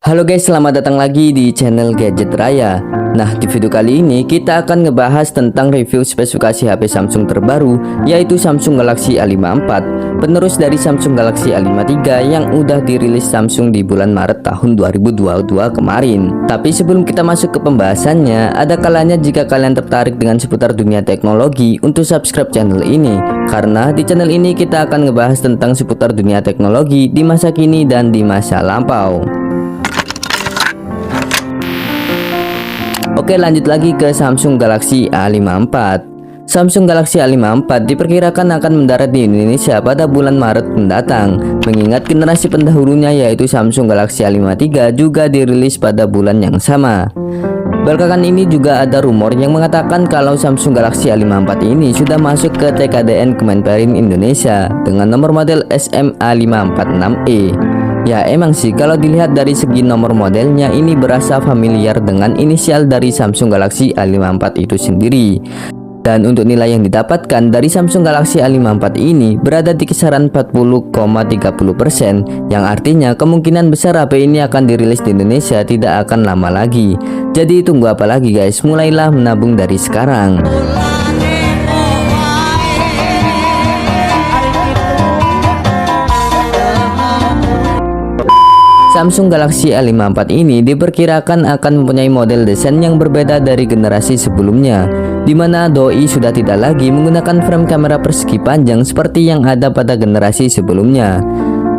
Halo guys, selamat datang lagi di channel Gadget Raya. Nah, di video kali ini kita akan ngebahas tentang review spesifikasi HP Samsung terbaru, yaitu Samsung Galaxy A54, penerus dari Samsung Galaxy A53 yang udah dirilis Samsung di bulan Maret tahun 2022 kemarin. Tapi sebelum kita masuk ke pembahasannya, ada kalanya jika kalian tertarik dengan seputar dunia teknologi untuk subscribe channel ini, karena di channel ini kita akan ngebahas tentang seputar dunia teknologi di masa kini dan di masa lampau. Oke, lanjut lagi ke Samsung Galaxy A54. Samsung Galaxy A54 diperkirakan akan mendarat di Indonesia pada bulan Maret mendatang, mengingat generasi pendahulunya yaitu Samsung Galaxy A53 juga dirilis pada bulan yang sama. Belakangan ini juga ada rumor yang mengatakan kalau Samsung Galaxy A54 ini sudah masuk ke TKDN Kemenperin Indonesia dengan nomor model SMA546E. Ya emang sih, kalau dilihat dari segi nomor modelnya ini berasa familiar dengan inisial dari Samsung Galaxy A54 itu sendiri. Dan untuk nilai yang didapatkan dari Samsung Galaxy A54 ini berada di kisaran 40,30%, yang artinya kemungkinan besar HP ini akan dirilis di Indonesia tidak akan lama lagi. Jadi tunggu apa lagi guys, mulailah menabung dari sekarang. Samsung Galaxy A54 ini diperkirakan akan mempunyai model desain yang berbeda dari generasi sebelumnya, di mana doi sudah tidak lagi menggunakan frame kamera persegi panjang seperti yang ada pada generasi sebelumnya.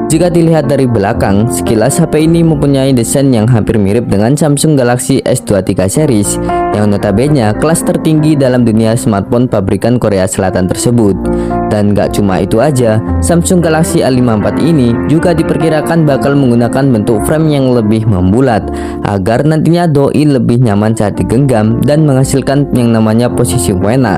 Jika dilihat dari belakang, sekilas HP ini mempunyai desain yang hampir mirip dengan Samsung Galaxy S23 series, yang notabene kelas tertinggi dalam dunia smartphone pabrikan Korea Selatan tersebut. Dan gak cuma itu aja, Samsung Galaxy A54 ini juga diperkirakan bakal menggunakan bentuk frame yang lebih membulat, agar nantinya doi lebih nyaman saat digenggam dan menghasilkan yang namanya posisi wena.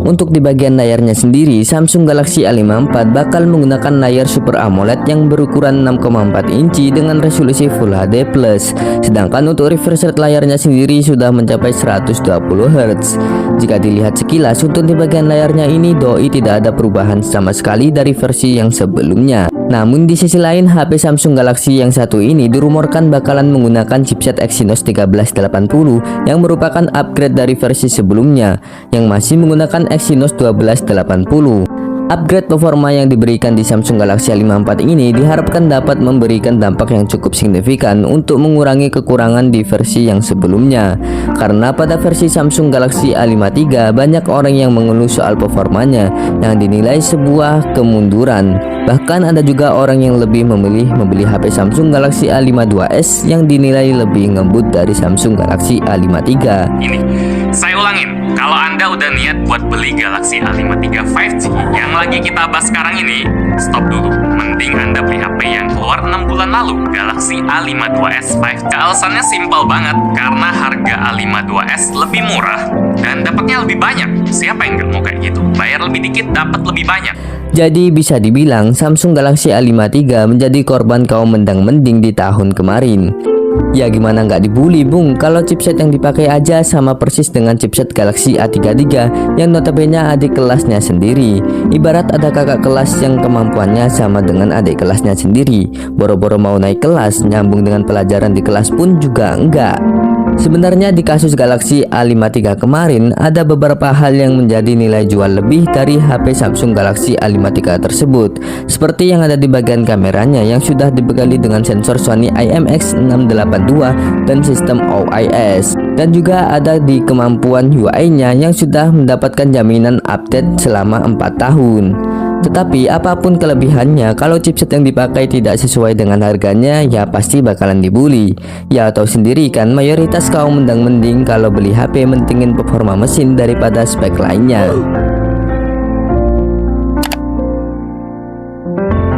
Untuk di bagian layarnya sendiri, Samsung Galaxy A54 bakal menggunakan layar Super AMOLED yang berukuran 6,4 inci dengan resolusi Full HD+. Sedangkan untuk refresh rate layarnya sendiri sudah mencapai 120 Hz. Jika dilihat sekilas, untuk di bagian layarnya ini doi tidak ada perubahan sama sekali dari versi yang sebelumnya. Namun di sisi lain, HP Samsung Galaxy yang satu ini dirumorkan bakalan menggunakan chipset Exynos 1380 yang merupakan upgrade dari versi sebelumnya yang masih menggunakan Exynos 1280. Upgrade performa yang diberikan di Samsung Galaxy A54 ini diharapkan dapat memberikan dampak yang cukup signifikan untuk mengurangi kekurangan di versi yang sebelumnya. Karena pada versi Samsung Galaxy A53 banyak orang yang mengeluh soal performanya yang dinilai sebuah kemunduran. Bahkan ada juga orang yang lebih memilih membeli HP Samsung Galaxy A52s yang dinilai lebih ngebut dari Samsung Galaxy A53. Ini, saya ulangin, kalau Anda udah niat buat beli Galaxy A53 5G yang lagi kita bahas sekarang ini, stop dulu. Mending Anda beli HP yang keluar 6 bulan lalu, Galaxy A52s 5G. Alasannya simpel banget, karena harga A52s lebih murah dan dapatnya lebih banyak. Siapa yang nggak mau kayak gitu? Bayar lebih dikit, dapat lebih banyak. Jadi bisa dibilang Samsung Galaxy A53 menjadi korban kaum mendang-mending di tahun kemarin. Ya gimana nggak dibully bung, kalau chipset yang dipakai aja sama persis dengan chipset Galaxy A33 yang notabene adik kelasnya sendiri. Ibarat ada kakak kelas yang kemampuannya sama dengan adik kelasnya sendiri. Boro-boro mau naik kelas, nyambung dengan pelajaran di kelas pun juga enggak. Sebenarnya di kasus Galaxy A53 kemarin ada beberapa hal yang menjadi nilai jual lebih dari HP Samsung Galaxy A53 tersebut, seperti yang ada di bagian kameranya yang sudah dibekali dengan sensor Sony IMX682 dan sistem OIS, dan juga ada di kemampuan UI-nya yang sudah mendapatkan jaminan update selama 4 tahun. Tetapi apapun kelebihannya, kalau chipset yang dipakai tidak sesuai dengan harganya, ya pasti bakalan dibully. Ya tahu sendiri kan, mayoritas kaum mendang-mending kalau beli HP mentingin performa mesin daripada spek lainnya.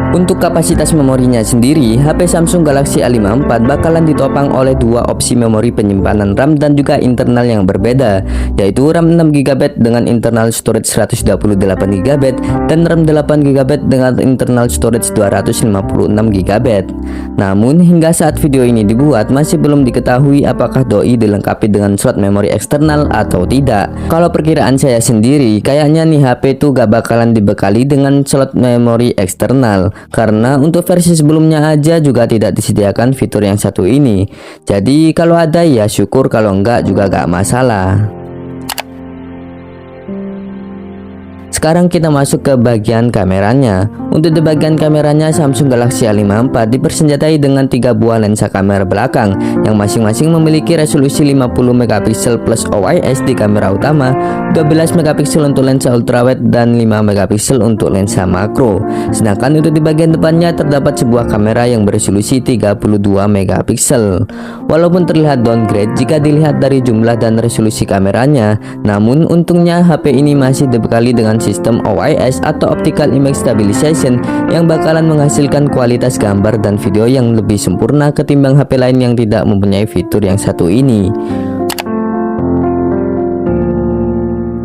Untuk kapasitas memorinya sendiri, HP Samsung Galaxy A54 bakalan ditopang oleh dua opsi memori penyimpanan RAM dan juga internal yang berbeda, yaitu RAM 6GB dengan internal storage 128GB dan RAM 8GB dengan internal storage 256GB. Namun hingga saat video ini dibuat masih belum diketahui apakah doi dilengkapi dengan slot memori eksternal atau tidak. Kalau perkiraan saya sendiri, kayaknya nih HP tuh gak bakalan dibekali dengan slot memori eksternal, karena untuk versi sebelumnya aja juga tidak disediakan fitur yang satu ini. Jadi kalau ada ya syukur, kalau enggak juga gak masalah. Sekarang kita masuk ke bagian kameranya. Untuk di bagian kameranya, Samsung Galaxy A54 dipersenjatai dengan 3 buah lensa kamera belakang yang masing-masing memiliki resolusi 50 megapiksel plus OIS di kamera utama, 12 megapiksel untuk lensa ultrawide dan 5 megapiksel untuk lensa makro. Sedangkan untuk di bagian depannya terdapat sebuah kamera yang beresolusi 32 megapiksel. Walaupun terlihat downgrade jika dilihat dari jumlah dan resolusi kameranya, namun untungnya HP ini masih dibekali dengan sistem OIS atau Optical Image Stabilization yang bakalan menghasilkan kualitas gambar dan video yang lebih sempurna ketimbang HP lain yang tidak mempunyai fitur yang satu ini.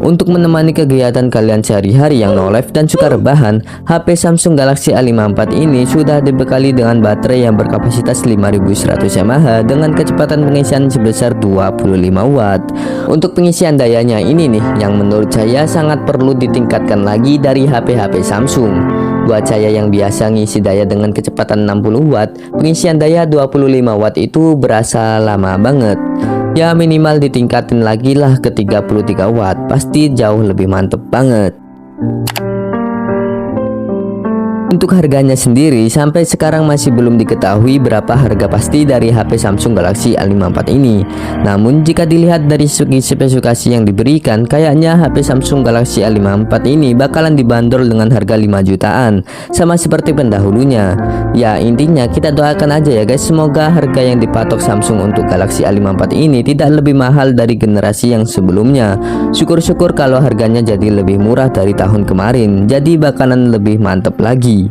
Untuk menemani kegiatan kalian sehari-hari yang no life dan suka rebahan, HP Samsung Galaxy A54 ini sudah dibekali dengan baterai yang berkapasitas 5100 mAh dengan kecepatan pengisian sebesar 25 Watt. Untuk pengisian dayanya ini nih yang menurut saya sangat perlu ditingkatkan lagi dari HP-HP Samsung. Buat saya yang biasa ngisi daya dengan kecepatan 60 Watt, pengisian daya 25 Watt itu berasa lama banget. Ya minimal ditingkatin lagi lah ke 33 Watt, pasti jauh lebih mantep banget. Untuk harganya sendiri sampai sekarang masih belum diketahui berapa harga pasti dari HP Samsung Galaxy A54 ini. Namun jika dilihat dari segi spesifikasi yang diberikan, kayaknya HP Samsung Galaxy A54 ini bakalan dibanderol dengan harga 5 jutaan, sama seperti pendahulunya. Ya intinya kita doakan aja ya guys, semoga harga yang dipatok Samsung untuk Galaxy A54 ini tidak lebih mahal dari generasi yang sebelumnya. Syukur-syukur kalau harganya jadi lebih murah dari tahun kemarin, jadi bakalan lebih mantep lagi.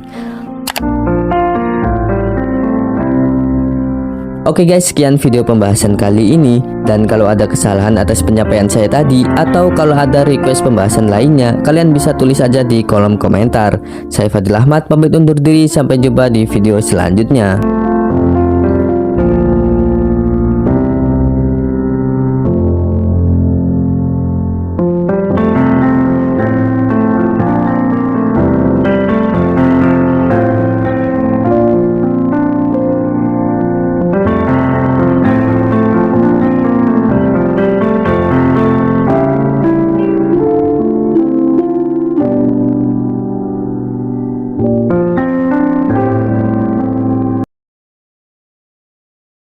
Oke guys, sekian video pembahasan kali ini. Dan kalau ada kesalahan atas penyampaian saya tadi, atau kalau ada request pembahasan lainnya, kalian bisa tulis aja di kolom komentar. Saya Fadil Ahmad pamit undur diri, sampai jumpa di video selanjutnya.